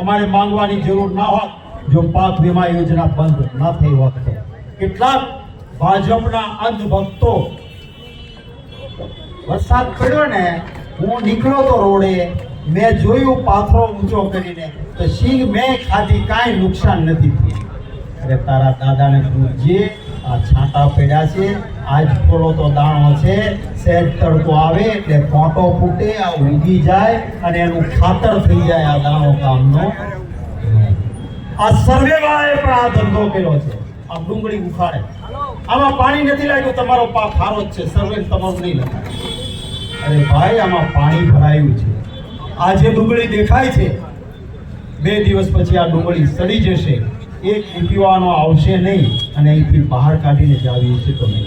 અમારે માંગવાની જરૂર ના હોત જો પાક વીમા યોજના બંધ ન થઈ હોત તો. કેટલાક ભાજપના અંધભક્તો વરસાદ પડ્યો ને હું નીકળ્યો તો રોડે, મેં જોયું પાથરો ઊંચો કરીને તો સિંગ મેં ખાધી, કાંઈ નુકસાન નથી થયું. અરે તારા દાદાને પૂછજે, આ છાંટા પડ્યા છે, આજ થોડો તો દાણો છે, સહેજ તડકો આવે એટલે ફોટો ફૂટે, આ ઉગી જાય અને એનું ખાતર થઈ જાય. આ દાણો કામનો. આ સર્વે વાળાએ પણ આ ધંધો કર્યો છે. આ ડુંગળી ઉખાડે, આમાં પાણી નથી લાગ્યું, તમારો પાક સારો જ છે, સર્વે તમારું નહીં લખાય. અરે ભાઈ, આમાં પાણી ભરાયું છે. આ જે ડુંગળી દેખાય છે, 2 દિવસ પછી આ ડુંગળી સડી જશે, એક પીવાનો આવશે નહીં અને અહીંથી બહાર કાઢીને જાવી છે તો નહીં.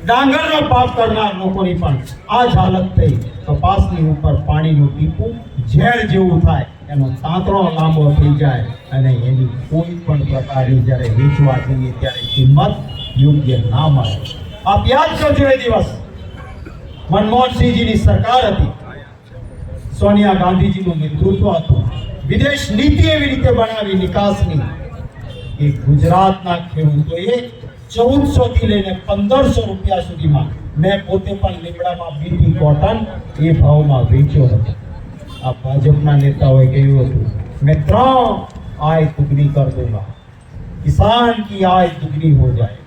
ડાંગરનો પાક કરનાર લોકોની પણ આ જ હાલત થઈ. કપાસની ઉપર પાણીનું ટીપું ઝેર જેવું થાય, એનો તાંતણો લાંબો થઈ જાય અને એની કોઈ પણ પ્રકારની જ્યારે વેચવા જઈએ ત્યારે કિંમત યોગ્ય ના મળે. આપ યાદ કરજો, એ દિવસ મનમોહનસિંહજીની સરકાર હતી, સોનિયા ગાંધીજીનું નેતૃત્વ હતું, વિદેશ નીતિ એવી રીતે બનાવી નિકાસની કે ગુજરાતના ખેડૂતોએ 1400 થી લઈને 1500 રૂપિયા સુધીમાં, મેં પોતે પણ લીમડામાં બીટી કોટન એ ભાવમાં વેચ્યો હતો. આ ભાજપના નેતાઓએ કહ્યું હતું, મેં 3 आय दुगनी कर दूंगा, किसान की आय दुगनी हो जाए.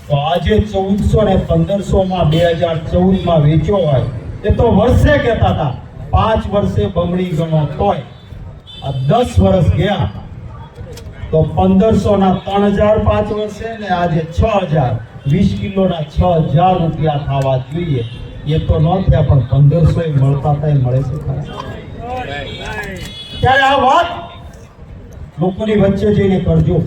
તો આજે 1400 ને 1500 માં 2014 માં વેચ્યો હોય એ તો વર્ષે કહેતા હતા, 5 વર્ષે બમણી ગણો તોય આ 10 વર્ષ ગયા તો 1500 ના 3000 5 વર્ષે ને આજે 6000, 20 કિલોના 6000 રૂપિયા થવા જોઈએ. એ તો ન થયા પણ 1500 મળતા થાય, મળે છે ખરા? ત્યારે આ વાત લોકોની વચ્ચે જઈને કરજો.